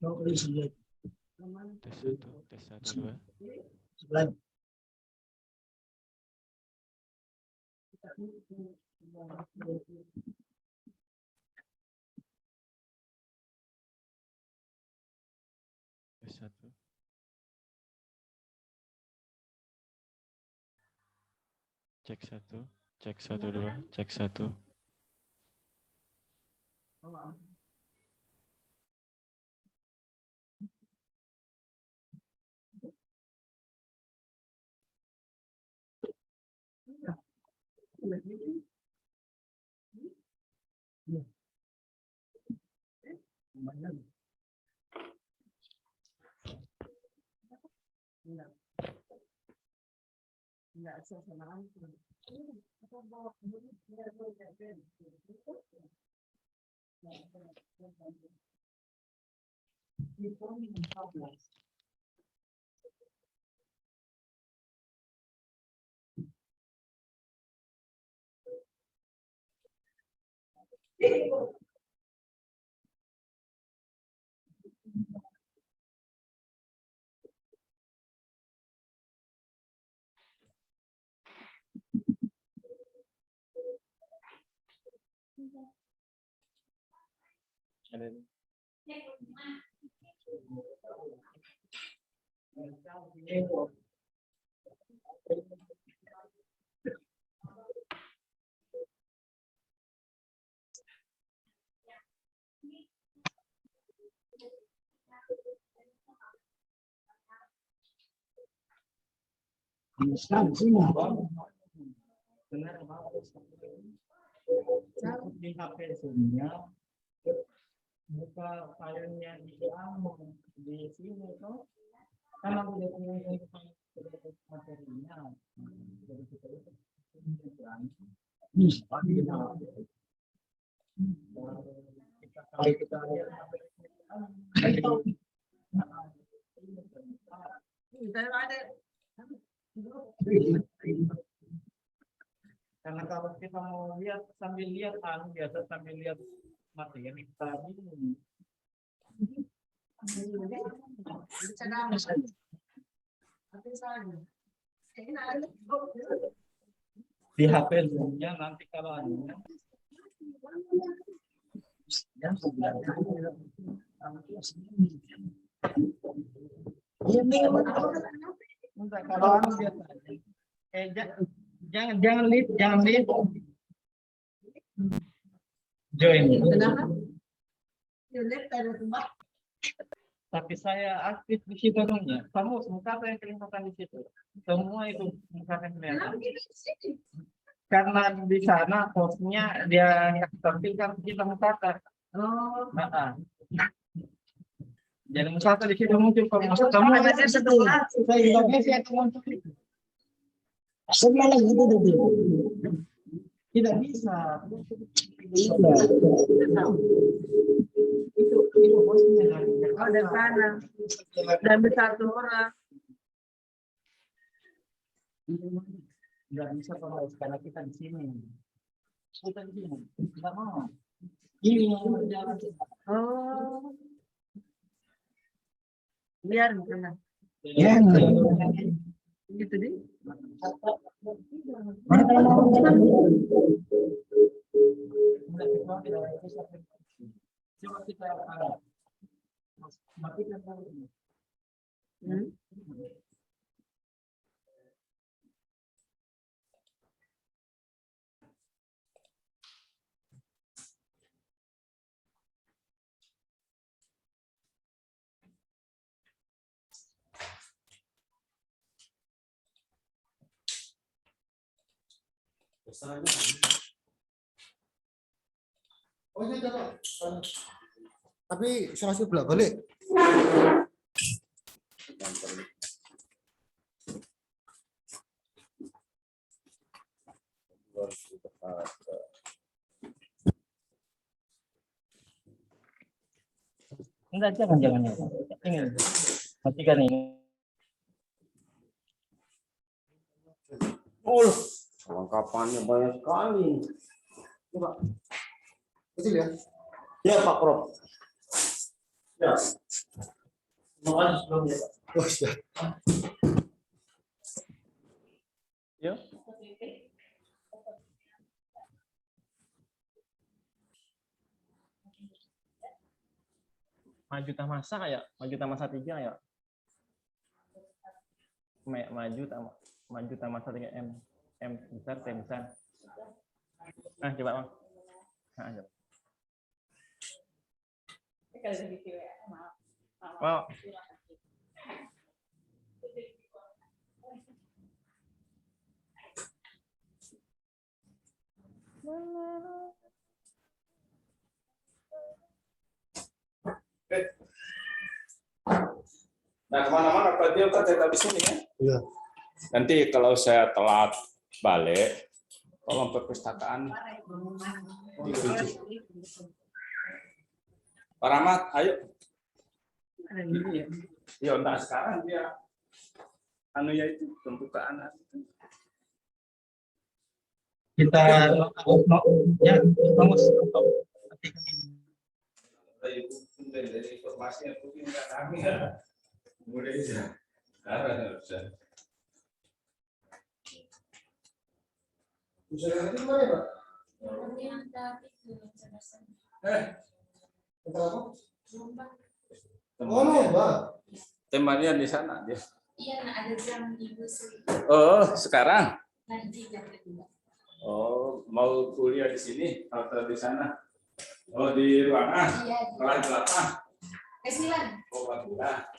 tes 1, 2. Tes 1. Cek 1, cek 1, 2, cek 1. Di HP Zoom-nya buka filenya di sini tuh kan aku udah punya materinya jadi kita kita lihat karena kalau kita mau lihat sambil lihat biasa sambil lihat materi tadi di HP Zoom-nya nanti kalau anunya kalau anu biasa jangan lead join. Tapi saya aktif di situ namanya. Kamu muka apa yang kelihatan di situ? Semua itu muka yang kelihatan. Karena di sana hostnya dia tampilkan kita muka. Oh. Jadi misalkan di situ muncul kalau masuk kamu ada setelah saya Indonesia itu muncul. Semua lagi itu tidak bisa. Itu hostnya ada sana dan satu orang. Nggak bisa kalau karena kita di sini. Kita di sini nggak mau. Ini jalan. Oh. Biar bukan. Ya. Gitu deh. Mana kalau mau coba kita matikan ini. Oh iya, tapi saya masih bolak balik. Enggak, jangan. Ini matikan ini. Oh, lengkapannya banyak sekali. Coba. Kecil ya? Ya Pak Prof. Ya. Mohon sebelumnya, Pak. Oh, sudah. Yuk. Maju tamasa kayak maju tamasa 3 ya. Maju tamasa 3 M besar T besar. Nah, coba Bang. Nah, coba. Mau. Nah, kemana-mana Pak dia kan tetap di sini ya. Iya. Nanti kalau saya telat balik, tolong perpustakaan. Pak Rahmat, ayo. Ya, nah sekarang dia anu ya itu pembukaan. Kita ya vamos untuk Dari informasi yang mungkin nggak kami ya. Mulai aja. Karena bisa. Bisa nanti mana, Pak? Apa? Oh, lomba. Temannya di sana dia. Iya, ada jam Ibu Sri. Oh, sekarang. Nanti jam kedua. Oh, mau kuliah di sini atau di sana? Oh, di ruangan. Iya, Kelas 8. Ke-9. Oh, alhamdulillah.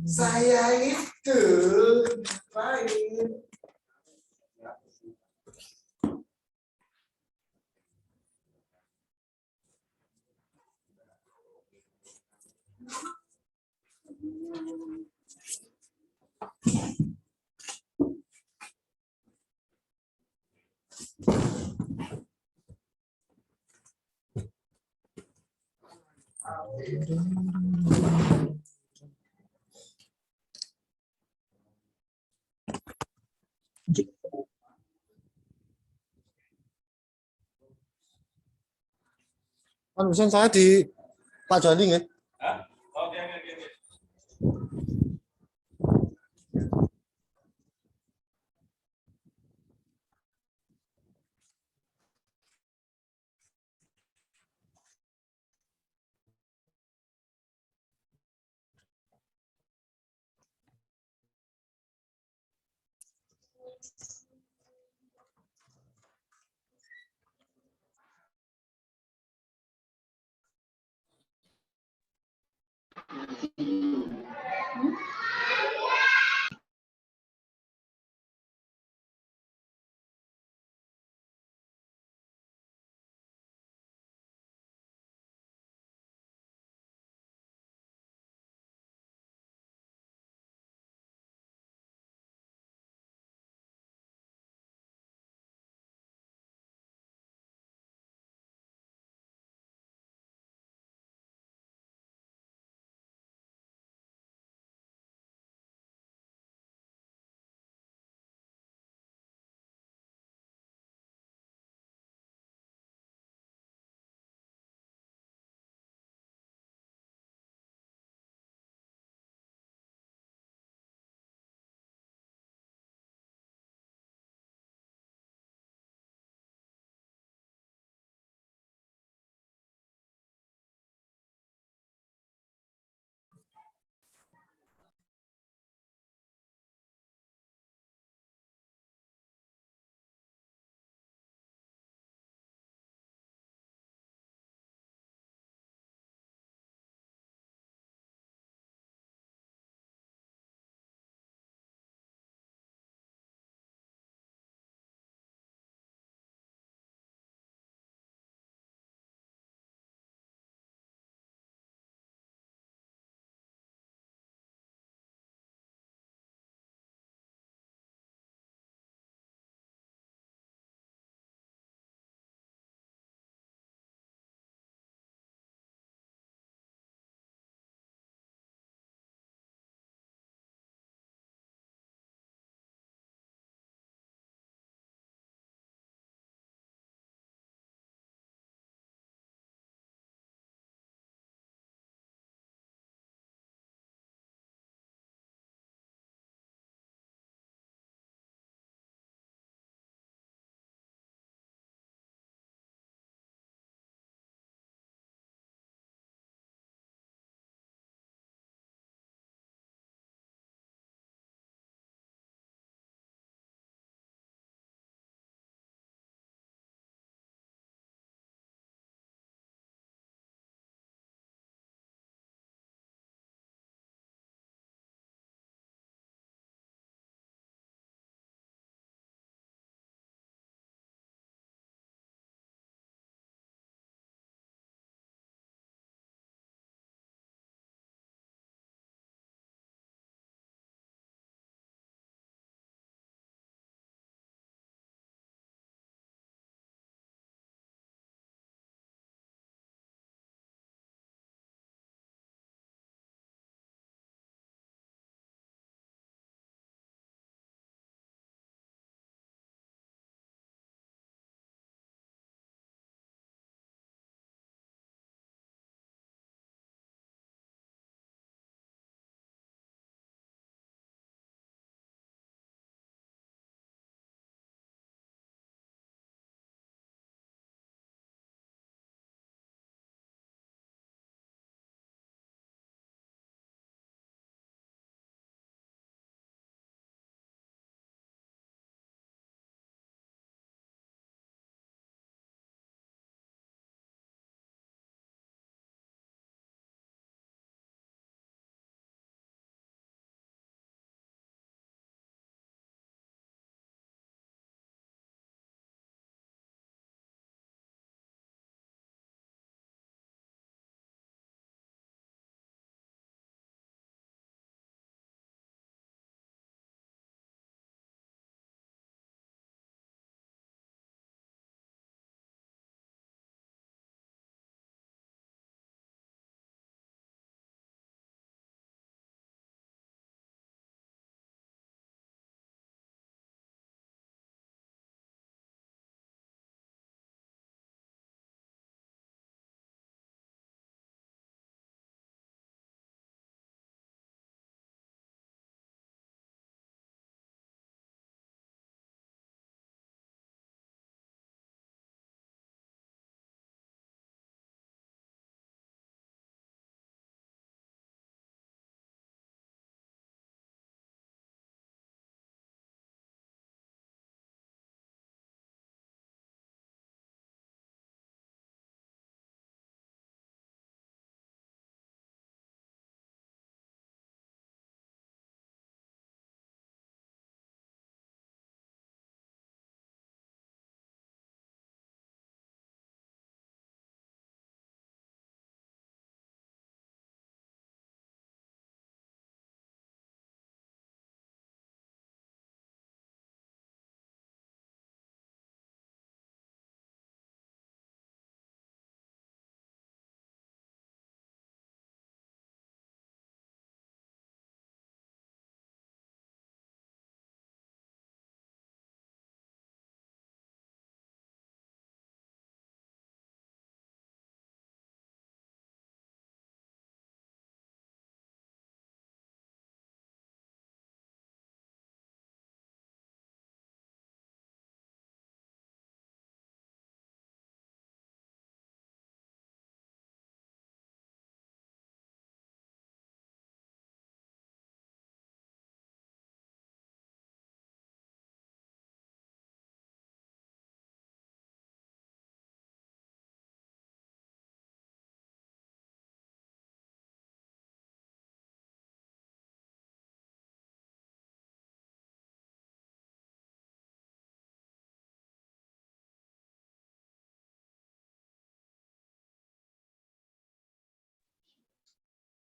Saya itu main. Kan bisa saya di Pak Joni ya. Oke, oke, oke.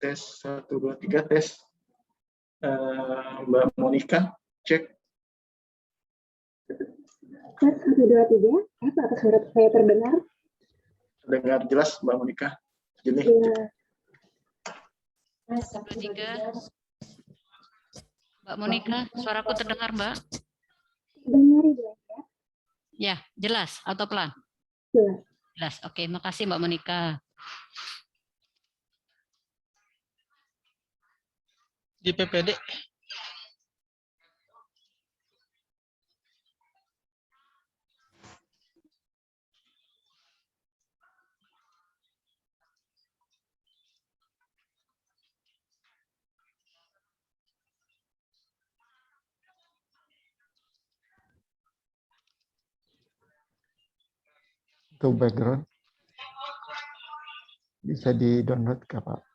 Tes 1 2 3 tes. Mbak Monica cek. Tes 1, 2, 3. Apa suara saya terdengar? Dengar jelas Mbak Monica. Jadi Ya. Tes 2, 3. Mbak Monica, suaraku terdengar, Mbak? Dengar Ibu. Ya, jelas atau pelan? Jelas. Jelas. Oke, makasih Mbak Monica. di PPD Untuk background bisa di download ke Pak?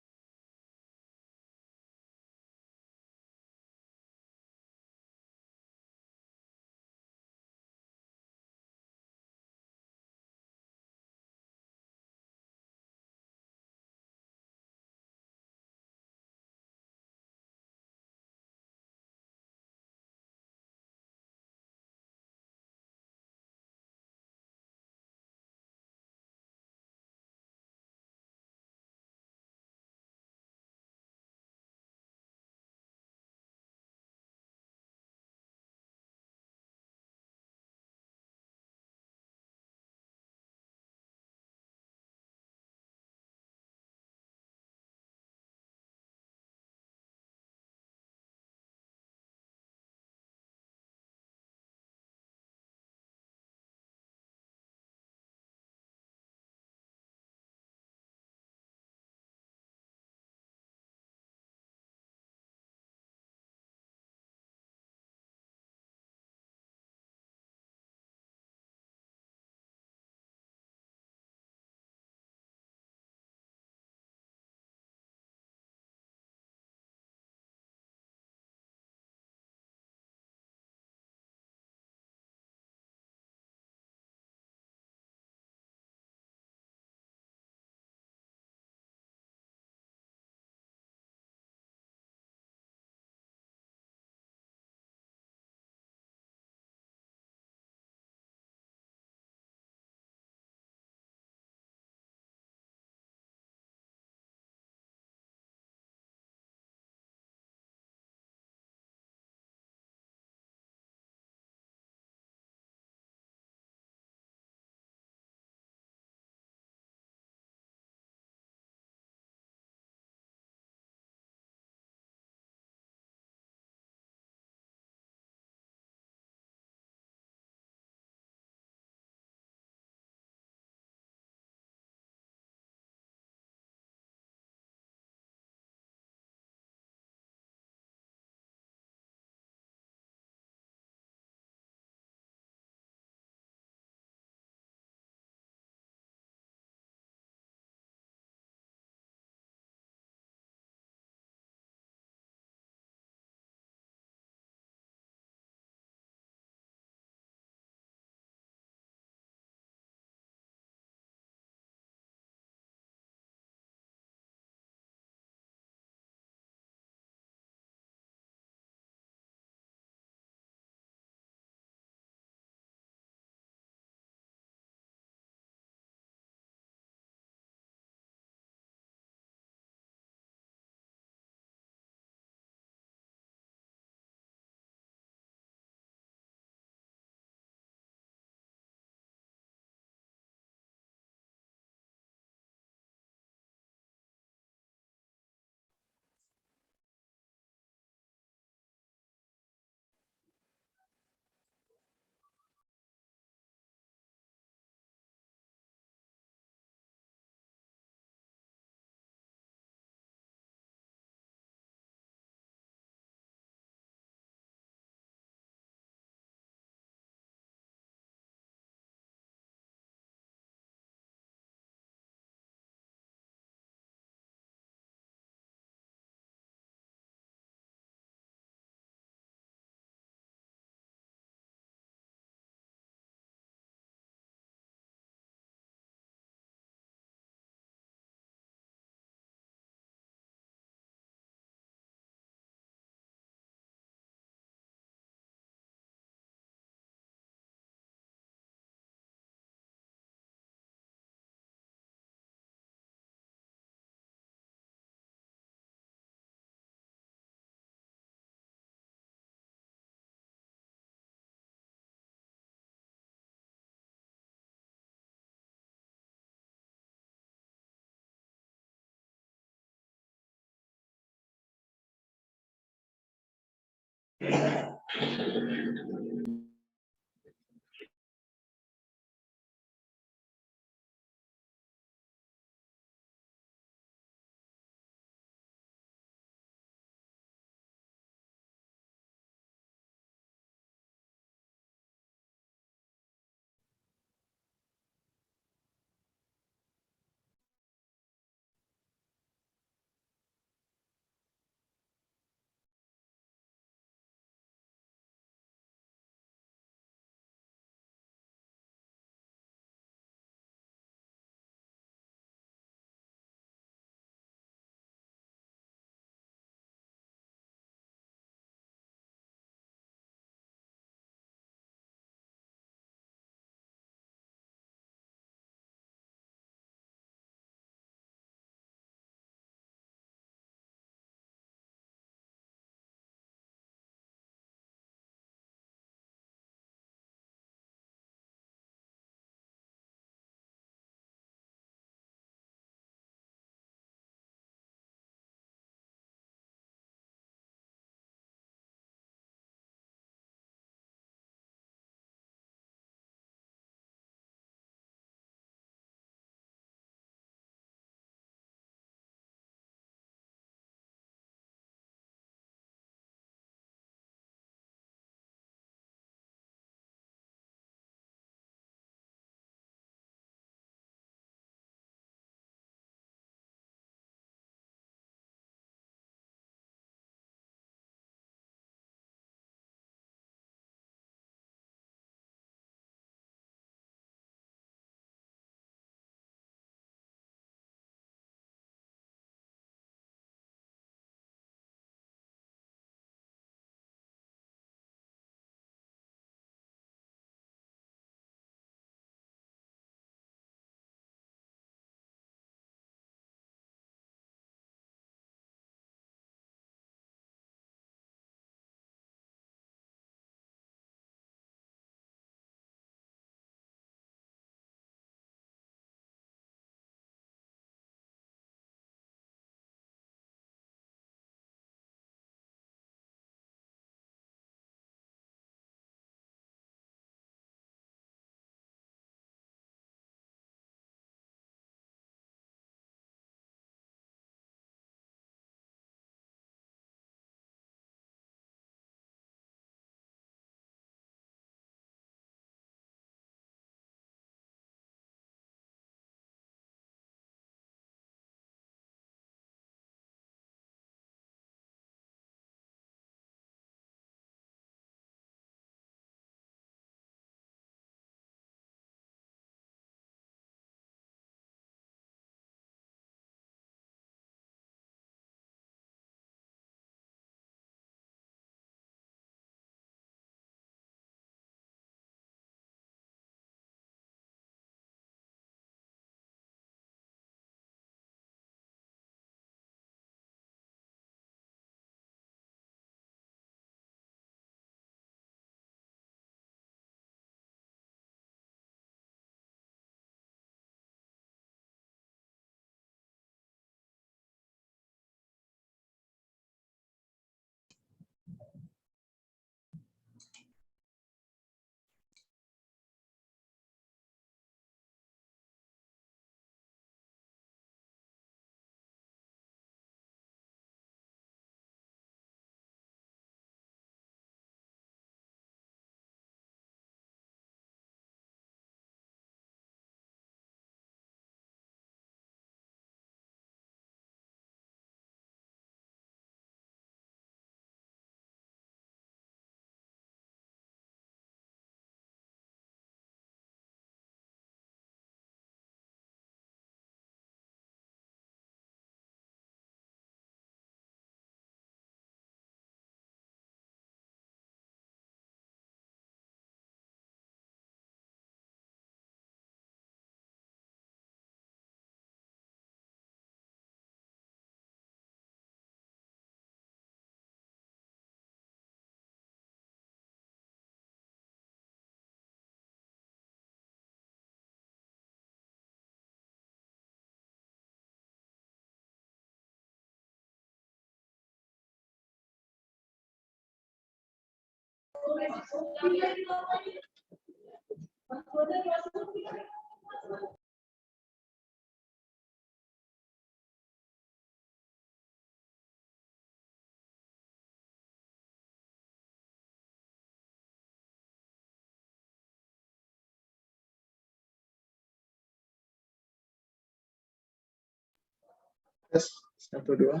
Tes 1 2.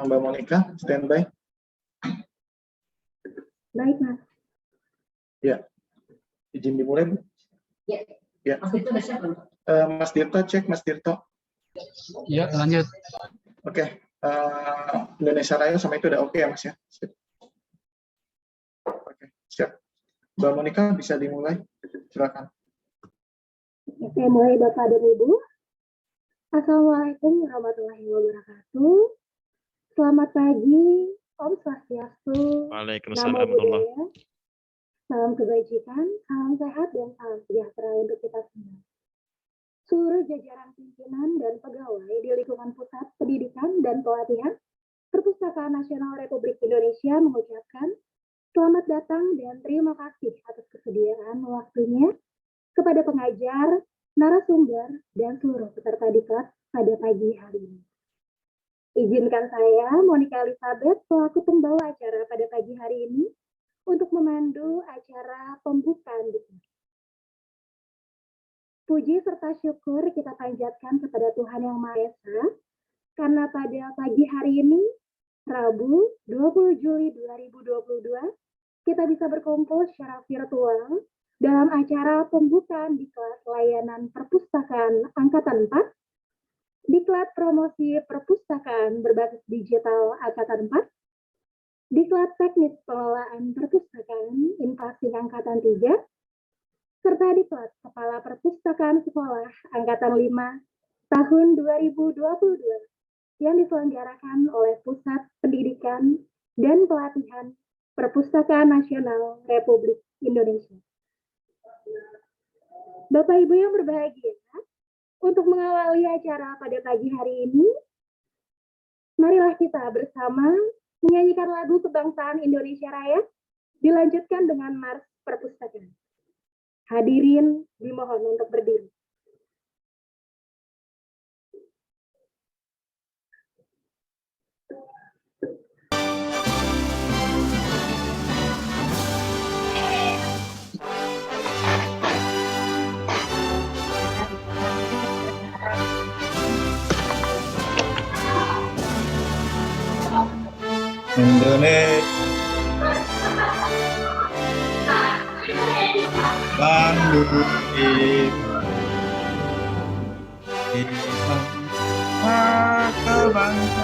Mbak Monica, standby. Baik, Mas. Ya. Izin dimulai, Bu? Ya. Ya. Mas itu udah siap belum? Mas Tirto, cek Mas Tirto. Ya, lanjut. Oke. Indonesia Raya sama itu udah oke ya, Mas ya? Sip. Oke, siap. Mbak Monica bisa dimulai. Silakan. Oke, mulai Bapak dan Ibu. Assalamualaikum warahmatullahi wabarakatuh. Selamat pagi, Om Swastiastu, Waalaikumsalam Namo warahmatullahi Buddhaya, salam kebajikan, salam sehat, dan salam sejahtera untuk kita semua. Seluruh jajaran pimpinan dan pegawai di lingkungan Pusat Pendidikan dan Pelatihan Perpustakaan Nasional Republik Indonesia mengucapkan selamat datang dan terima kasih atas kesediaan waktunya kepada pengajar, narasumber, dan seluruh peserta diklat pada pagi hari ini. Izinkan saya, Monica Elizabeth, selaku pembawa acara pada pagi hari ini, untuk memandu acara pembukaan diklat. Puji serta syukur kita panjatkan kepada Tuhan Yang Maha Esa, karena pada pagi hari ini, Rabu 20 Juli 2022, kita bisa berkumpul secara virtual dalam acara pembukaan diklat layanan perpustakaan Angkatan 4, diklat promosi perpustakaan berbasis digital Angkatan 4, diklat teknis pengelolaan perpustakaan Infasih Angkatan 3, serta diklat Kepala Perpustakaan Sekolah Angkatan 5 tahun 2022 yang diselenggarakan oleh Pusat Pendidikan dan Pelatihan Perpustakaan Nasional Republik Indonesia. Bapak Ibu yang berbahagia, untuk mengawali acara pada pagi hari ini, marilah kita bersama menyanyikan lagu Kebangsaan Indonesia Raya, dilanjutkan dengan Mars Perpustakaan. Hadirin dimohon untuk berdiri. Indonesia Bandung kebangsaan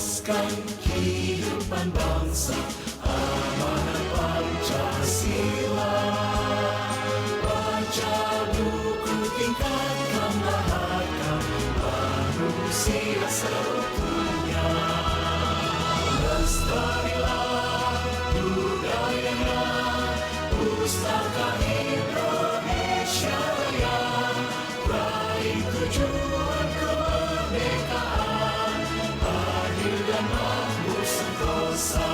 mencerdaskan kehidupan bangsa, amanat Pancasila. Baca buku, tingkatkanlah harkat manusia seutuhnya. Lestarilah budayanya, pustaka Indonesia Raya. Raih tujuan kemerdekaan, adil dan makmur sentosa.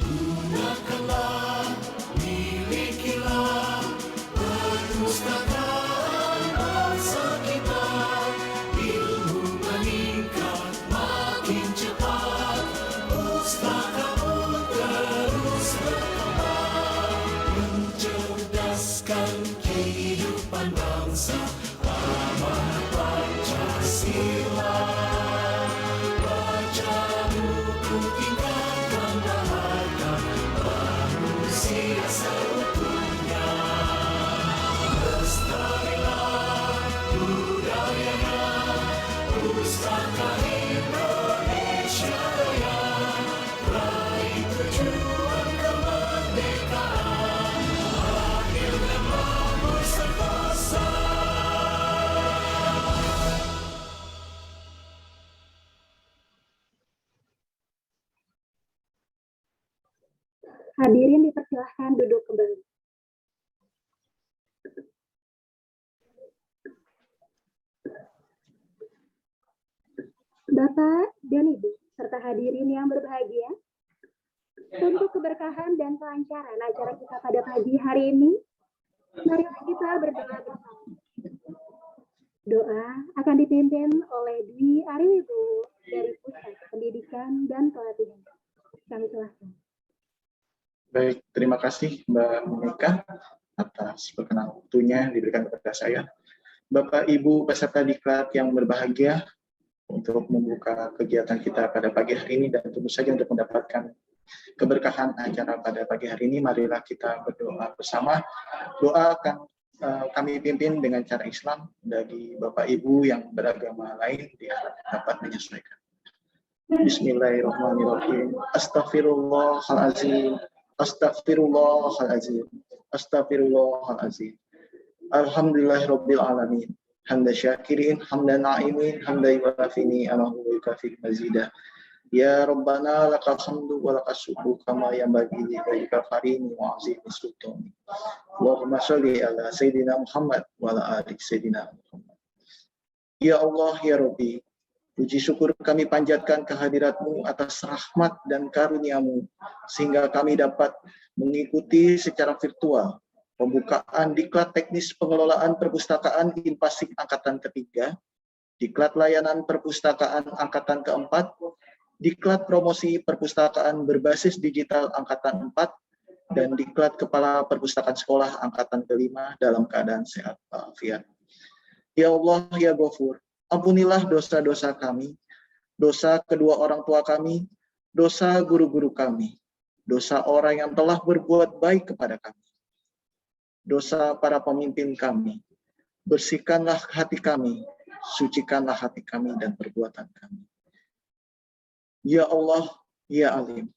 Gunakanlah, milikilah perpustakaan bangsa kita. Ilmu meningkat makin cepat, pustakamu terus berkembang. Mencerdaskan kehidupan bangsa, amanat Pancasila. Baca buku, tingkatkanlah harkat manusia seutuhnya. Lestarilah budayanya, pustaka Indonesia Raya. Raih tujuan kemerdekaan, adil dan makmur sentosa. Hadirin dipersilahkan duduk kembali. Bapak dan Ibu, serta hadirin yang berbahagia, untuk keberkahan dan kelancaran acara kita pada pagi hari ini, marilah kita berdoa bersama. Doa akan dipimpin oleh Dwi Ariwibowo dari Pusat Pendidikan dan Pelatihan. Kami silakan. Baik, terima kasih Mbak Monika atas perkenan waktunya yang diberikan kepada saya. Bapak, Ibu, peserta diklat yang berbahagia, untuk membuka kegiatan kita pada pagi hari ini dan tentu saja untuk mendapatkan keberkahan acara pada pagi hari ini, marilah kita berdoa bersama. Doa akan kami pimpin dengan cara Islam, bagi Bapak Ibu yang beragama lain diharap dapat menyesuaikan. Bismillahirrahmanirrahim. Astaghfirullahalazim. Astaghfirullahalazim. Astaghfirullahalazim. Alhamdulillahirabbil alamin. Hamda syakirin, hamdan na'imin, hamda yuwafini amahu wa yukafi mazidah. Ya Rabbana lakal hamdu wa lakas syukru kama yanbaghi li wajhika karim wa azimi sultani. Allahumma sholli ala Sayyidina Muhammad wa ala ali Sayyidina Muhammad. Ya Allah, ya Rabbi, puji syukur kami panjatkan kehadirat-Mu atas rahmat dan karunia-Mu, sehingga kami dapat mengikuti secara virtual pembukaan Diklat Teknis Pengelolaan Perpustakaan Inpasik Angkatan Ketiga, Diklat Layanan Perpustakaan Angkatan Keempat, Diklat Promosi Perpustakaan Berbasis Digital Angkatan 4, dan Diklat Kepala Perpustakaan Sekolah Angkatan Kelima dalam keadaan sehat walafiat. Ya Allah, ya Ghafur, ampunilah dosa-dosa kami, dosa kedua orang tua kami, dosa guru-guru kami, dosa orang yang telah berbuat baik kepada kami, dosa para pemimpin kami. Bersihkanlah hati kami, sucikanlah hati kami dan perbuatan kami. Ya Allah, ya Alim,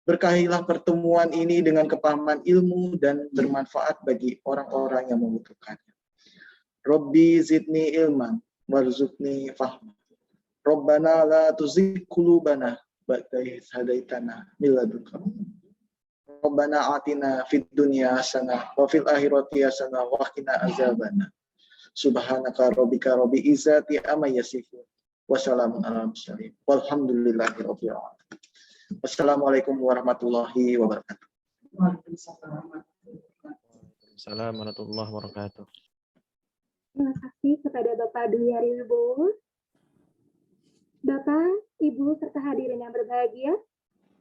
berkahilah pertemuan ini dengan kepahaman ilmu dan bermanfaat bagi orang-orang yang membutuhkannya. Rabbi zidni ilman warzuqni fahma. Rabbana la tuzigh qulubana ba'da idh hadaitana min ladunka. Rabbana atina fid dunya hasanah wa fil akhirati hasanah wa qina azabannar. Subhanaka rabbika rabbil izzati amma yasifun wa salamun alal mursalin walhamdulillahi rabbil alamin. Wassalamualaikum warahmatullahi wabarakatuh. Assalamualaikum warahmatullahi wabarakatuh. Terima kasih kepada Bapak Dwi Ariwibowo. Bapak, Ibu, serta hadirin yang berbahagia,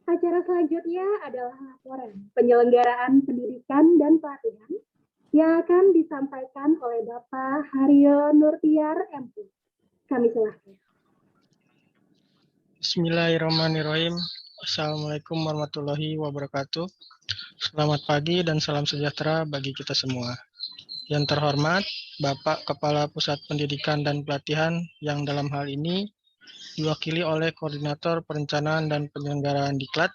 acara selanjutnya adalah laporan penyelenggaraan pendidikan dan pelatihan yang akan disampaikan oleh Bapak Haryo Nurtiar MP. Kami silakan. Bismillahirrahmanirrahim. Assalamualaikum warahmatullahi wabarakatuh. Selamat pagi dan salam sejahtera bagi kita semua. Yang terhormat, Bapak Kepala Pusat Pendidikan dan Pelatihan yang dalam hal ini diwakili oleh Koordinator Perencanaan dan Penyelenggaraan Diklat,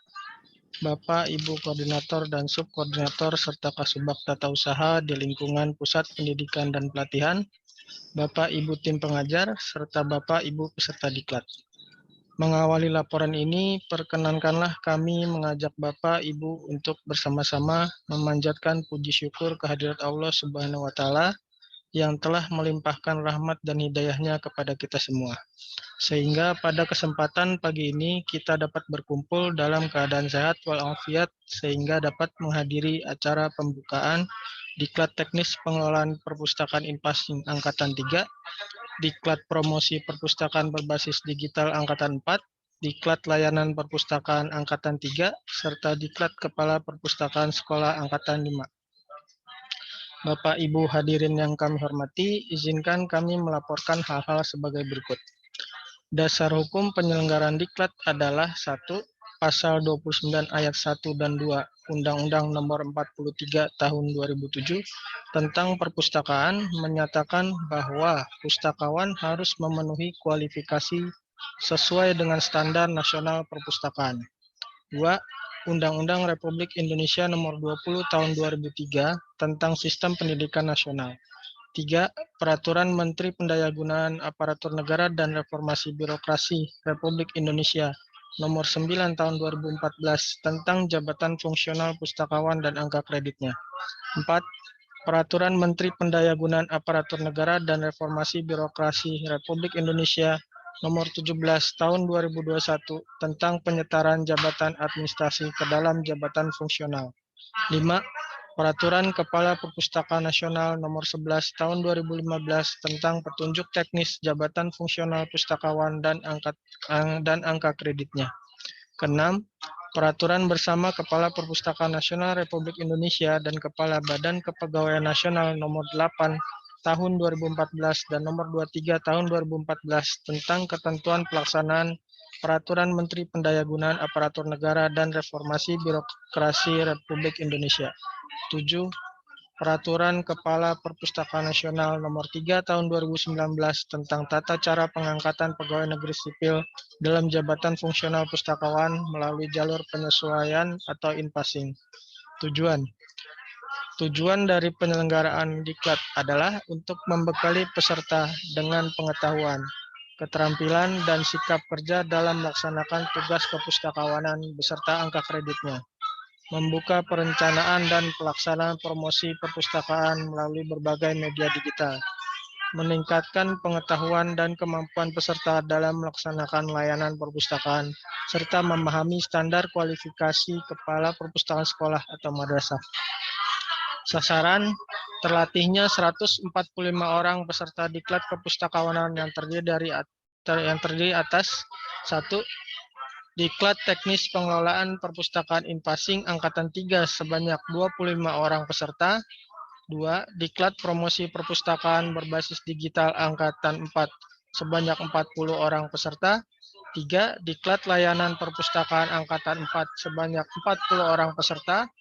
Bapak, Ibu Koordinator dan Subkoordinator serta Kasubag Tata Usaha di lingkungan Pusat Pendidikan dan Pelatihan, Bapak, Ibu tim pengajar, serta Bapak, Ibu peserta Diklat. Mengawali laporan ini, perkenankanlah kami mengajak Bapak, Ibu untuk bersama-sama memanjatkan puji syukur kehadirat Allah Subhanahu wa Ta'ala yang telah melimpahkan rahmat dan hidayahnya kepada kita semua. Sehingga pada kesempatan pagi ini kita dapat berkumpul dalam keadaan sehat walafiat sehingga dapat menghadiri acara pembukaan Diklat Teknis Pengelolaan Perpustakaan Inpasing Angkatan 3, Diklat Promosi Perpustakaan Berbasis Digital Angkatan 4, Diklat Layanan Perpustakaan Angkatan 3, serta Diklat Kepala Perpustakaan Sekolah Angkatan 5. Bapak Ibu hadirin yang kami hormati, izinkan kami melaporkan hal-hal sebagai berikut. Dasar hukum penyelenggaraan diklat adalah 1. Pasal 29 ayat 1 dan 2 Undang-Undang Nomor 43 Tahun 2007 tentang perpustakaan menyatakan bahwa pustakawan harus memenuhi kualifikasi sesuai dengan standar nasional perpustakaan. 2. Undang-Undang Republik Indonesia Nomor 20 Tahun 2003 tentang Sistem Pendidikan Nasional. 3. Peraturan Menteri Pendayagunaan Aparatur Negara dan Reformasi Birokrasi Republik Indonesia Nomor 9 Tahun 2014 tentang Jabatan Fungsional Pustakawan dan angka kreditnya. 4. Peraturan Menteri Pendayagunaan Aparatur Negara dan Reformasi Birokrasi Republik Indonesia Nomor 17 Tahun 2021 tentang penyetaran jabatan administrasi ke dalam jabatan fungsional. 5. Peraturan Kepala Perpustakaan Nasional Nomor 11 Tahun 2015 tentang petunjuk teknis jabatan fungsional pustakawan dan angka kreditnya. Keenam, Peraturan Bersama Kepala Perpustakaan Nasional Republik Indonesia dan Kepala Badan Kepegawaian Nasional Nomor 8 Tahun 2014 dan Nomor 23 Tahun 2014 tentang ketentuan pelaksanaan Peraturan Menteri Pendayagunaan Aparatur Negara dan Reformasi Birokrasi Republik Indonesia. 7. Peraturan Kepala Perpustakaan Nasional Nomor 3 Tahun 2019 tentang tata cara pengangkatan pegawai negeri sipil dalam jabatan fungsional pustakawan melalui jalur penyesuaian atau inpassing. Tujuan dari penyelenggaraan diklat adalah untuk membekali peserta dengan pengetahuan, keterampilan, dan sikap kerja dalam melaksanakan tugas kepustakawanan beserta angka kreditnya. Membuka perencanaan dan pelaksanaan promosi perpustakaan melalui berbagai media digital, meningkatkan pengetahuan dan kemampuan peserta dalam melaksanakan layanan perpustakaan, serta memahami standar kualifikasi kepala perpustakaan sekolah atau madrasah. Sasaran terlatihnya 145 orang peserta diklat kepustakawanan yang terdiri atas 1. Diklat Teknis Pengelolaan Perpustakaan Inpasing Angkatan 3 sebanyak 25 orang peserta. 2. Diklat Promosi Perpustakaan Berbasis Digital Angkatan 4 sebanyak 40 orang peserta. 3. Diklat Layanan Perpustakaan Angkatan 4 sebanyak 40 orang peserta.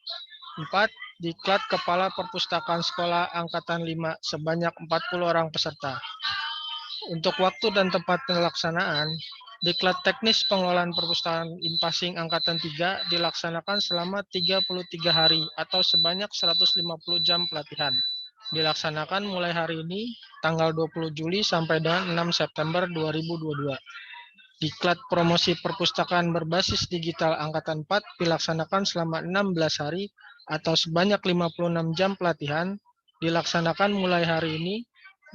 4. Diklat Kepala Perpustakaan Sekolah Angkatan 5 sebanyak 40 orang peserta. Untuk waktu dan tempat pelaksanaan, Diklat Teknis Pengelolaan Perpustakaan Inpasing Angkatan 3 dilaksanakan selama 33 hari atau sebanyak 150 jam pelatihan. Dilaksanakan mulai hari ini, tanggal 20 Juli sampai dengan 6 September 2022. Diklat Promosi Perpustakaan Berbasis Digital Angkatan 4 dilaksanakan selama 16 hari atau sebanyak 56 jam pelatihan. Dilaksanakan mulai hari ini,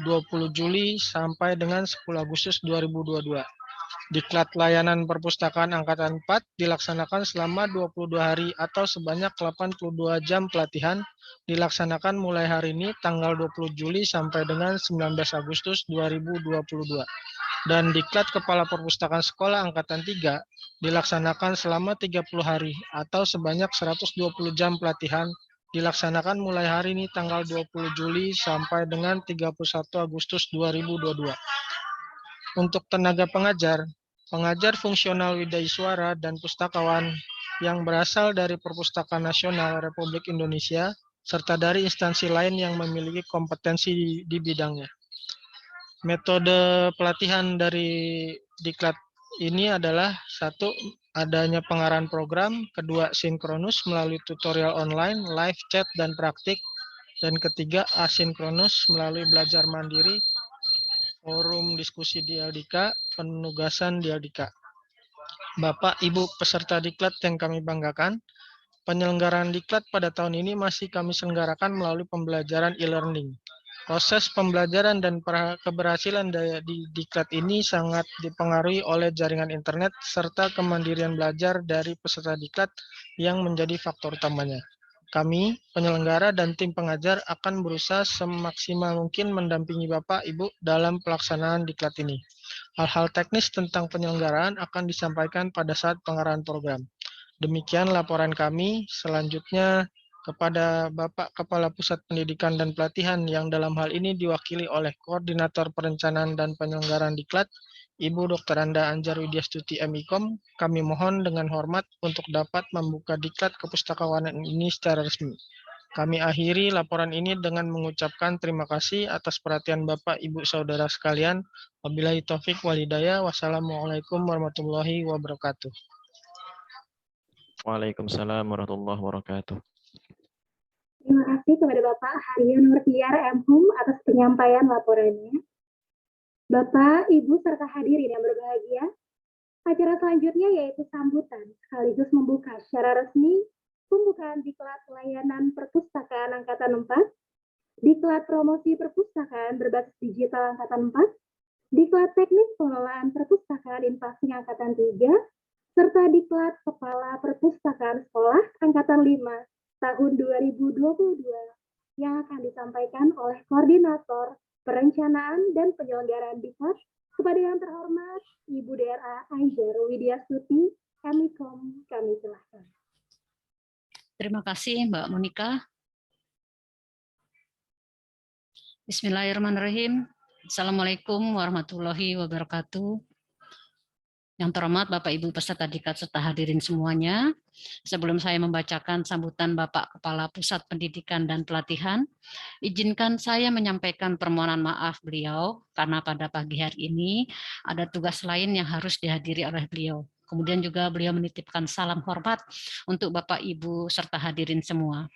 20 Juli sampai dengan 10 Agustus 2022. Diklat Layanan Perpustakaan Angkatan 4 dilaksanakan selama 22 hari atau sebanyak 82 jam pelatihan, dilaksanakan mulai hari ini tanggal 20 Juli sampai dengan 19 Agustus 2022. Dan Diklat Kepala Perpustakaan Sekolah Angkatan 3 dilaksanakan selama 30 hari atau sebanyak 120 jam pelatihan, dilaksanakan mulai hari ini tanggal 20 Juli sampai dengan 31 Agustus 2022. Untuk tenaga pengajar, pengajar fungsional widaiswara dan pustakawan yang berasal dari Perpustakaan Nasional Republik Indonesia serta dari instansi lain yang memiliki kompetensi di bidangnya. Metode pelatihan dari Diklat ini adalah satu, adanya pengarahan program, kedua sinkronus melalui tutorial online, live chat dan praktik, dan ketiga asinkronus melalui belajar mandiri, forum diskusi di LDK, penugasan di LDK. Bapak, Ibu peserta Diklat yang kami banggakan, penyelenggaraan Diklat pada tahun ini masih kami selenggarakan melalui pembelajaran e-learning. Proses pembelajaran dan keberhasilan di Diklat ini sangat dipengaruhi oleh jaringan internet serta kemandirian belajar dari peserta Diklat yang menjadi faktor utamanya. Kami, penyelenggara dan tim pengajar akan berusaha semaksimal mungkin mendampingi Bapak, Ibu dalam pelaksanaan Diklat ini. Hal-hal teknis tentang penyelenggaraan akan disampaikan pada saat pengarahan program. Demikian laporan kami. Selanjutnya kepada Bapak Kepala Pusat Pendidikan dan Pelatihan yang dalam hal ini diwakili oleh Koordinator Perencanaan dan Penyelenggaraan Diklat, Ibu Dr. Anda Anjar Widyastuti MIKOM, kami mohon dengan hormat untuk dapat membuka Diklat Kepustakawanan ini secara resmi. Kami akhiri laporan ini dengan mengucapkan terima kasih atas perhatian Bapak, Ibu, Saudara sekalian. Wabillahi taufik wal hidayah. Wassalamualaikum warahmatullahi wabarakatuh. Waalaikumsalam warahmatullahi wabarakatuh. Terima kasih kepada Bapak Haryo Nurtiar MHum atas penyampaian laporannya. Bapak, Ibu, serta hadirin yang berbahagia, acara selanjutnya yaitu sambutan sekaligus membuka secara resmi pembukaan Diklat Layanan Perpustakaan Angkatan 4, Diklat Promosi Perpustakaan Berbasis Digital Angkatan 4, Diklat Teknis Pengelolaan Perpustakaan Infasi Angkatan 3, serta Diklat Kepala Perpustakaan Sekolah Angkatan 5 tahun 2022 yang akan disampaikan oleh Koordinator Perencanaan dan Penyelenggaraan Diklat kepada yang terhormat Ibu DRA Anjar Widyastuti MIKOM. Kami silahkan. Terima kasih Mbak Monika. Bismillahirrahmanirrahim. Assalamualaikum warahmatullahi wabarakatuh. Yang terhormat Bapak Ibu peserta Diklat serta hadirin semuanya. Sebelum saya membacakan sambutan Bapak Kepala Pusat Pendidikan dan Pelatihan, izinkan saya menyampaikan permohonan maaf beliau karena pada pagi hari ini ada tugas lain yang harus dihadiri oleh beliau. Kemudian juga beliau menitipkan salam hormat untuk Bapak Ibu serta hadirin semua.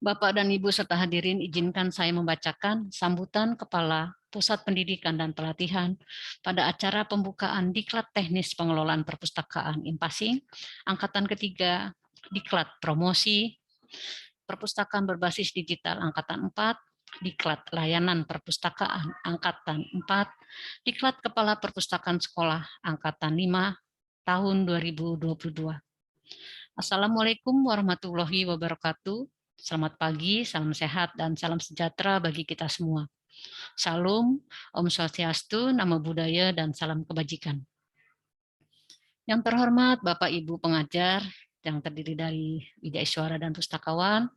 Bapak dan Ibu serta hadirin, izinkan saya membacakan sambutan Kepala Pusat Pendidikan dan Pelatihan pada acara pembukaan Diklat Teknis Pengelolaan Perpustakaan Infasi Angkatan ketiga, Diklat Promosi Perpustakaan Berbasis Digital Angkatan 4, Diklat Layanan Perpustakaan Angkatan 4, Diklat Kepala Perpustakaan Sekolah Angkatan 5 tahun 2022. Assalamualaikum warahmatullahi wabarakatuh. Selamat pagi, salam sehat, dan salam sejahtera bagi kita semua. Salam, Om Swastiastu, Namo Buddhaya, dan salam kebajikan. Yang terhormat Bapak Ibu pengajar yang terdiri dari widaiswara dan pustakawan,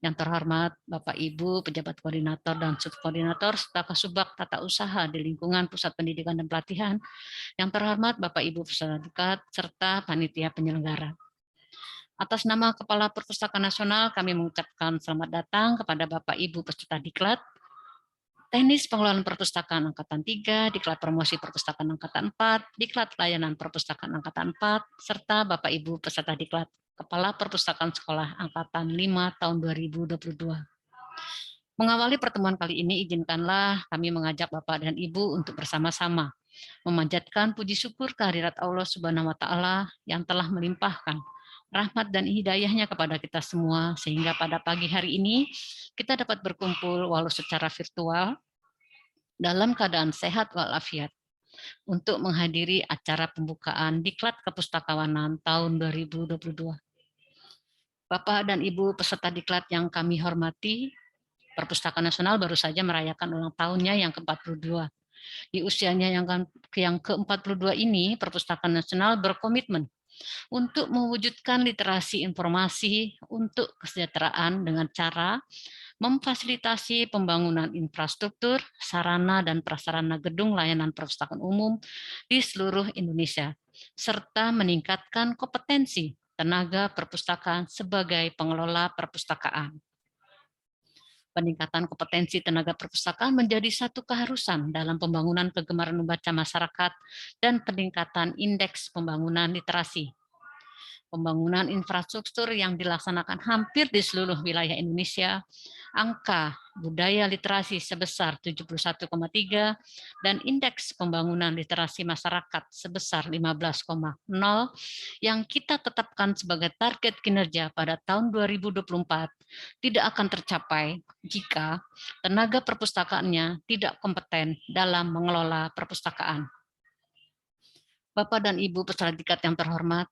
yang terhormat Bapak Ibu pejabat koordinator dan subkoordinator serta Kasubag Tata Usaha di lingkungan Pusat Pendidikan dan Pelatihan, yang terhormat Bapak Ibu peserta Diklat serta panitia penyelenggara. Atas nama Kepala Perpustakaan Nasional, kami mengucapkan selamat datang kepada Bapak Ibu peserta Diklat Teknis Pengelolaan Perpustakaan Angkatan 3, Diklat Promosi Perpustakaan Angkatan 4, Diklat Layanan Perpustakaan Angkatan 4, serta Bapak Ibu peserta Diklat Kepala Perpustakaan Sekolah Angkatan 5 tahun 2022. Mengawali pertemuan kali ini, izinkanlah kami mengajak Bapak dan Ibu untuk bersama-sama memanjatkan puji syukur kehadirat Allah Subhanahu wa Ta'ala yang telah melimpahkan rahmat dan hidayahnya kepada kita semua, sehingga pada pagi hari ini kita dapat berkumpul walau secara virtual dalam keadaan sehat walafiat untuk menghadiri acara pembukaan Diklat Kepustakawanan tahun 2022. Bapak dan Ibu peserta Diklat yang kami hormati, Perpustakaan Nasional baru saja merayakan ulang tahunnya yang ke-42. Di usianya yang ke-42 ini, Perpustakaan Nasional berkomitmen untuk mewujudkan literasi informasi untuk kesejahteraan dengan cara memfasilitasi pembangunan infrastruktur, sarana dan prasarana gedung layanan perpustakaan umum di seluruh Indonesia, serta meningkatkan kompetensi tenaga perpustakaan sebagai pengelola perpustakaan. Peningkatan kompetensi tenaga perpustakaan menjadi satu keharusan dalam pembangunan kegemaran membaca masyarakat dan peningkatan indeks pembangunan literasi. Pembangunan infrastruktur yang dilaksanakan hampir di seluruh wilayah Indonesia, angka budaya literasi sebesar 71,3 dan indeks pembangunan literasi masyarakat sebesar 15,0 yang kita tetapkan sebagai target kinerja pada tahun 2024 tidak akan tercapai jika tenaga perpustakaannya tidak kompeten dalam mengelola perpustakaan. Bapak dan Ibu peserta didik yang terhormat,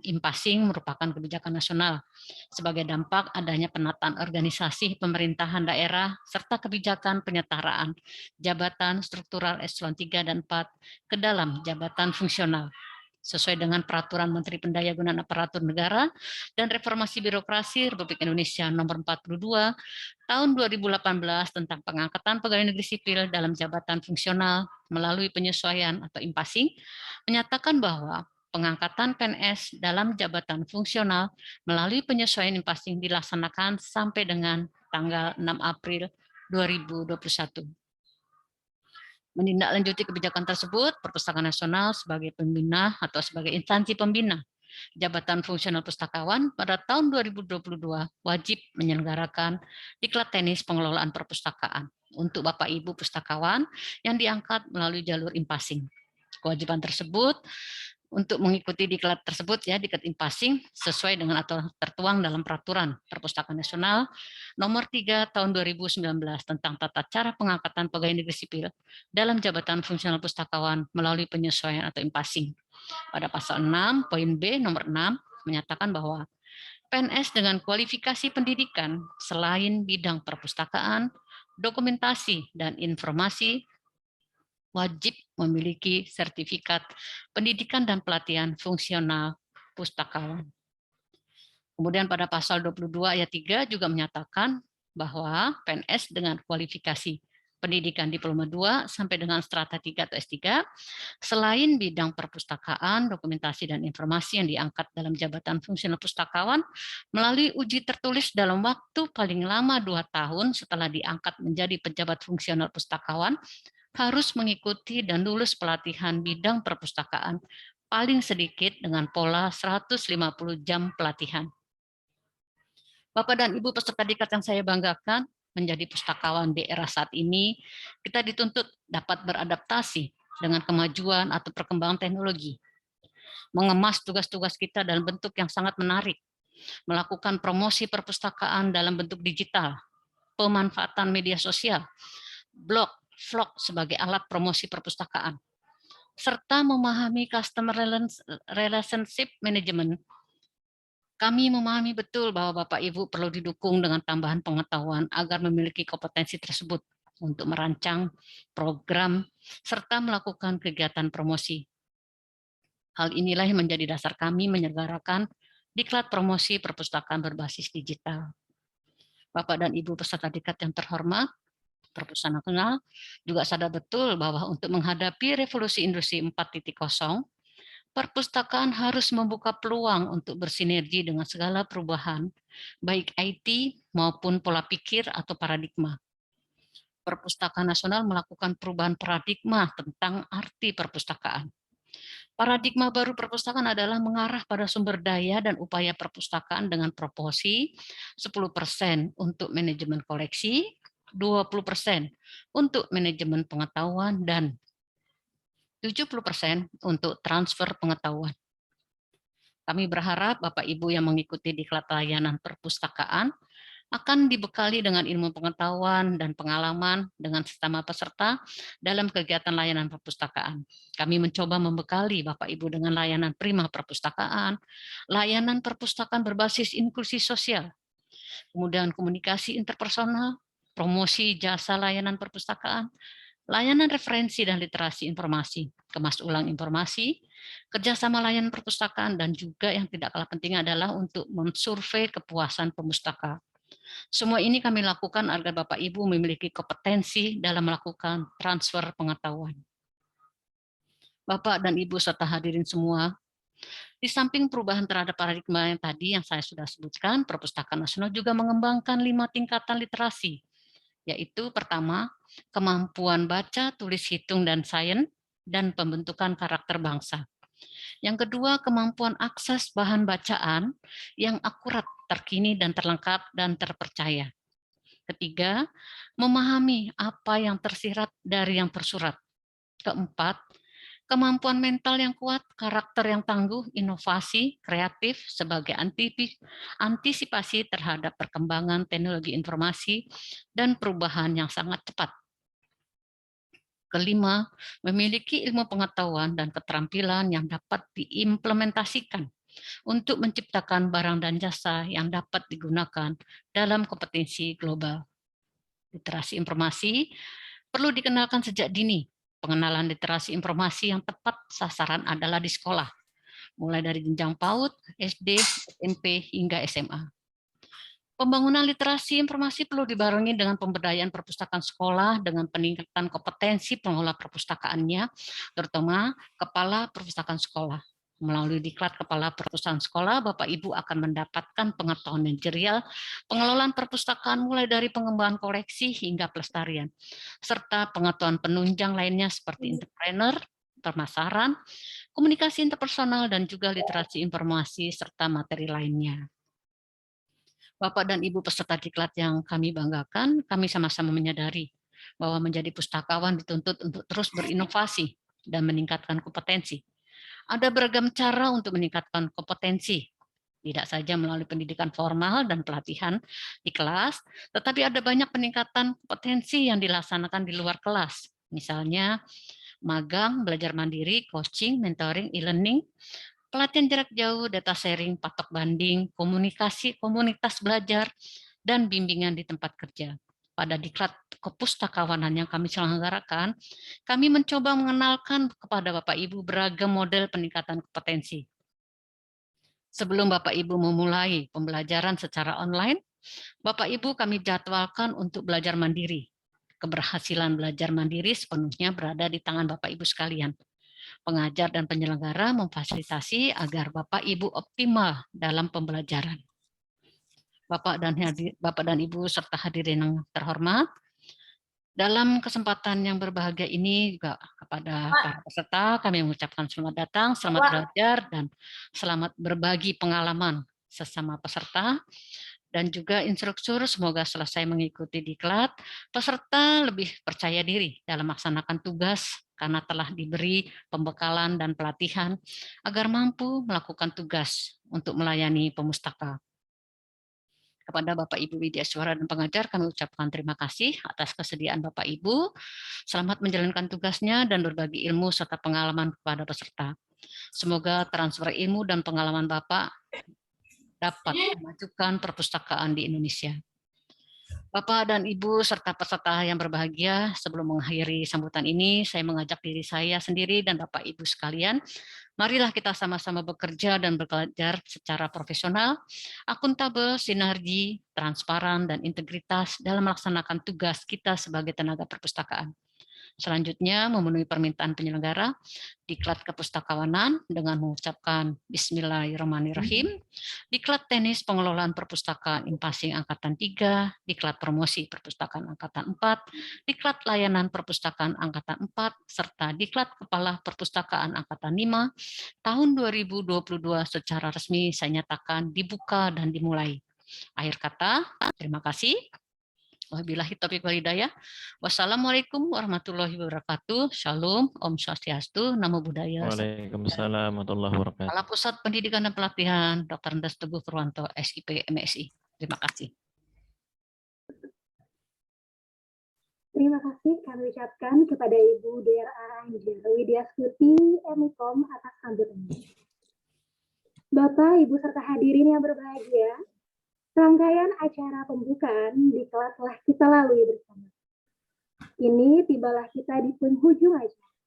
Impasing merupakan kebijakan nasional sebagai dampak adanya penataan organisasi pemerintahan daerah serta kebijakan penyetaraan jabatan struktural eselon 3 dan 4 ke dalam jabatan fungsional sesuai dengan Peraturan Menteri Pendayagunaan Aparatur Negara dan Reformasi Birokrasi Republik Indonesia Nomor 42 Tahun 2018 tentang pengangkatan pegawai negeri sipil dalam jabatan fungsional melalui penyesuaian atau impasing menyatakan bahwa pengangkatan PNS dalam jabatan fungsional melalui penyesuaian impasing dilaksanakan sampai dengan tanggal 6 April 2021. Menindaklanjuti kebijakan tersebut, Perpustakaan Nasional sebagai pembina atau sebagai instansi pembina jabatan fungsional pustakawan pada tahun 2022 wajib menyelenggarakan diklat tenis pengelolaan perpustakaan untuk Bapak Ibu pustakawan yang diangkat melalui jalur impasing. Kewajiban tersebut untuk mengikuti diklat tersebut ya diklat impasing sesuai dengan aturan tertuang dalam Peraturan Perpustakaan Nasional Nomor 3 Tahun 2019 tentang tata cara pengangkatan pegawai negeri sipil dalam jabatan fungsional pustakawan melalui penyesuaian atau impasing. Pada pasal 6 poin B nomor 6 menyatakan bahwa PNS dengan kualifikasi pendidikan selain bidang perpustakaan, dokumentasi dan informasi wajib memiliki sertifikat pendidikan dan pelatihan fungsional pustakawan. Kemudian pada pasal 22 ayat 3 juga menyatakan bahwa PNS dengan kualifikasi pendidikan diploma 2 sampai dengan strata 3 atau S3 selain bidang perpustakaan, dokumentasi dan informasi yang diangkat dalam jabatan fungsional pustakawan melalui uji tertulis dalam waktu paling lama 2 tahun setelah diangkat menjadi pejabat fungsional pustakawan harus mengikuti dan lulus pelatihan bidang perpustakaan paling sedikit dengan pola 150 jam pelatihan. Bapak dan Ibu peserta didik yang saya banggakan, menjadi pustakawan di era saat ini, kita dituntut dapat beradaptasi dengan kemajuan atau perkembangan teknologi, mengemas tugas-tugas kita dalam bentuk yang sangat menarik, melakukan promosi perpustakaan dalam bentuk digital, pemanfaatan media sosial, blog, vlog sebagai alat promosi perpustakaan, serta memahami customer relationship management. Kami memahami betul bahwa Bapak Ibu perlu didukung dengan tambahan pengetahuan agar memiliki kompetensi tersebut untuk merancang program serta melakukan kegiatan promosi. Hal inilah yang menjadi dasar kami menyelenggarakan diklat promosi perpustakaan berbasis digital. Bapak dan Ibu peserta diklat yang terhormat, Perpustakaan Nasional juga sadar betul bahwa untuk menghadapi revolusi industri 4.0, perpustakaan harus membuka peluang untuk bersinergi dengan segala perubahan, baik IT maupun pola pikir atau paradigma. Perpustakaan Nasional melakukan perubahan paradigma tentang arti perpustakaan. Paradigma baru perpustakaan adalah mengarah pada sumber daya dan upaya perpustakaan dengan proporsi 10% untuk manajemen koleksi, 20% untuk manajemen pengetahuan, dan 70% untuk transfer pengetahuan. Kami berharap Bapak Ibu yang mengikuti diklat layanan perpustakaan akan dibekali dengan ilmu pengetahuan dan pengalaman dengan sesama peserta dalam kegiatan layanan perpustakaan. Kami mencoba membekali Bapak Ibu dengan layanan prima perpustakaan, layanan perpustakaan berbasis inklusi sosial, kemudian komunikasi interpersonal, promosi jasa layanan perpustakaan, layanan referensi dan literasi informasi, kemas ulang informasi, kerjasama layanan perpustakaan, dan juga yang tidak kalah penting adalah untuk mensurvei kepuasan pemustaka. Semua ini kami lakukan agar Bapak Ibu memiliki kompetensi dalam melakukan transfer pengetahuan. Bapak dan Ibu serta hadirin semua, di samping perubahan terhadap paradigma yang tadi yang saya sudah sebutkan, Perpustakaan Nasional juga mengembangkan 5 tingkatan literasi, yaitu pertama, kemampuan baca, tulis, hitung, dan sains, dan pembentukan karakter bangsa. Yang kedua, kemampuan akses bahan bacaan yang akurat, terkini, dan terlengkap, dan terpercaya. Ketiga, memahami apa yang tersirat dari yang tersurat. Keempat, kemampuan mental yang kuat, karakter yang tangguh, inovasi, kreatif sebagai antisipasi terhadap perkembangan teknologi informasi dan perubahan yang sangat cepat. Kelima, memiliki ilmu pengetahuan dan keterampilan yang dapat diimplementasikan untuk menciptakan barang dan jasa yang dapat digunakan dalam kompetensi global. Literasi informasi perlu dikenalkan sejak dini. Pengenalan literasi informasi yang tepat sasaran adalah di sekolah, mulai dari jenjang PAUD, SD, SMP, hingga SMA. Pembangunan literasi informasi perlu dibarengi dengan pemberdayaan perpustakaan sekolah dengan peningkatan kompetensi pengelola perpustakaannya, terutama kepala perpustakaan sekolah. Melalui diklat kepala perpustakaan sekolah, Bapak Ibu akan mendapatkan pengetahuan manajerial pengelolaan perpustakaan mulai dari pengembangan koleksi hingga pelestarian, serta pengetahuan penunjang lainnya seperti entrepreneur, pemasaran, komunikasi interpersonal, dan juga literasi informasi serta materi lainnya. Bapak dan Ibu peserta diklat yang kami banggakan, kami sama-sama menyadari bahwa menjadi pustakawan dituntut untuk terus berinovasi dan meningkatkan kompetensi. Ada beragam cara untuk meningkatkan kompetensi, tidak saja melalui pendidikan formal dan pelatihan di kelas, tetapi ada banyak peningkatan kompetensi yang dilaksanakan di luar kelas. Misalnya, magang, belajar mandiri, coaching, mentoring, e-learning, pelatihan jarak jauh, data sharing, patok banding, komunikasi, komunitas belajar, dan bimbingan di tempat kerja. Pada diklat kepustakawanan yang kami selenggarakan, kami mencoba mengenalkan kepada Bapak Ibu beragam model peningkatan kompetensi. Sebelum Bapak Ibu memulai pembelajaran secara online, Bapak Ibu kami jadwalkan untuk belajar mandiri. Keberhasilan belajar mandiri sepenuhnya berada di tangan Bapak Ibu sekalian. Pengajar dan penyelenggara memfasilitasi agar Bapak Ibu optimal dalam pembelajaran. Bapak dan Ibu serta hadirin yang terhormat, dalam kesempatan yang berbahagia ini juga kepada para peserta kami mengucapkan selamat datang, selamat belajar, dan selamat berbagi pengalaman sesama peserta. Dan juga instruktur semoga selesai mengikuti diklat, peserta lebih percaya diri dalam melaksanakan tugas karena telah diberi pembekalan dan pelatihan agar mampu melakukan tugas untuk melayani pemustaka. Kepada Bapak Ibu Widyaswara dan pengajar, kami ucapkan terima kasih atas kesediaan Bapak Ibu. Selamat menjalankan tugasnya dan berbagi ilmu serta pengalaman kepada peserta. Semoga transfer ilmu dan pengalaman Bapak dapat memajukan perpustakaan di Indonesia. Bapak dan Ibu serta peserta yang berbahagia, sebelum mengakhiri sambutan ini, saya mengajak diri saya sendiri dan Bapak Ibu sekalian, marilah kita sama-sama bekerja dan belajar secara profesional, akuntabel, sinergi, transparan, dan integritas dalam melaksanakan tugas kita sebagai tenaga perpustakaan. Selanjutnya, memenuhi permintaan penyelenggara, diklat kepustakawanan dengan mengucapkan Bismillahirrahmanirrahim, diklat teknis pengelolaan perpustakaan Impasing Angkatan 3, diklat promosi perpustakaan Angkatan 4, diklat layanan perpustakaan Angkatan 4, serta diklat kepala perpustakaan Angkatan 5, tahun 2022 secara resmi saya nyatakan dibuka dan dimulai. Akhir kata, terima kasih. Wabillahi taufiq wal hidayah. Wassalamualaikum warahmatullahi wabarakatuh. Shalom, Om Swastiastu, Namo Buddhaya. Waalaikumsalam warahmatullahi wabarakatuh. Kepala Pusat Pendidikan dan Pelatihan, Dr. Andes Teguh Purwanto, SIP, MSI. Terima kasih. Terima kasih kami ucapkan kepada Ibu DRA Angela Widyastuti, MIKOM atas sambutannya. Bapak, Ibu serta hadirin yang berbahagia, rangkaian acara pembukaan diklat telah kita lalui bersama. Ini tibalah kita di penghujung acara.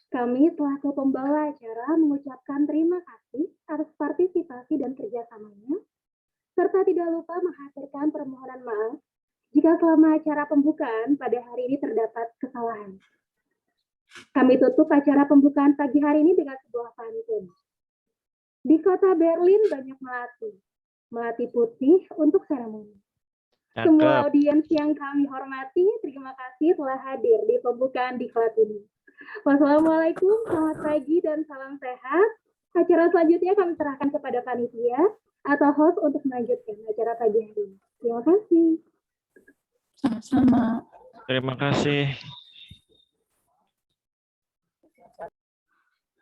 Kami selaku pembawa acara mengucapkan terima kasih atas partisipasi dan kerjasamanya, serta tidak lupa menghadirkan permohonan maaf jika selama acara pembukaan pada hari ini terdapat kesalahan. Kami tutup acara pembukaan pagi hari ini dengan sebuah pantun. Di kota Berlin banyak melati putih untuk seremoni. Semua audiens yang kami hormati, terima kasih telah hadir di pembukaan diklat ini. Wassalamualaikum, selamat pagi dan salam sehat. Acara selanjutnya kami serahkan kepada panitia atau host untuk melanjutkan acara pagi hari ini. Terima kasih. Sama-sama. Terima kasih.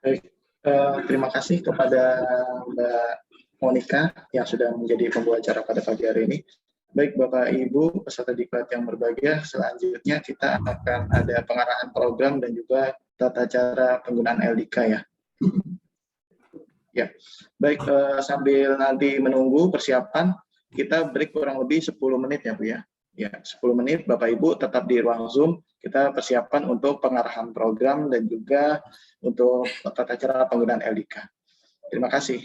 Baik, terima kasih kepada Mbak Monica yang sudah menjadi pembawa acara pada pagi hari ini. Baik Bapak Ibu peserta diklat yang berbahagia, selanjutnya kita akan ada pengarahan program dan juga tata cara penggunaan LDK ya. Ya, baik, sambil nanti menunggu persiapan, kita break kurang lebih 10 menit ya Bu ya. Ya, 10 menit Bapak Ibu tetap di ruang Zoom, kita persiapan untuk pengarahan program dan juga untuk tata cara penggunaan LDK. Terima kasih.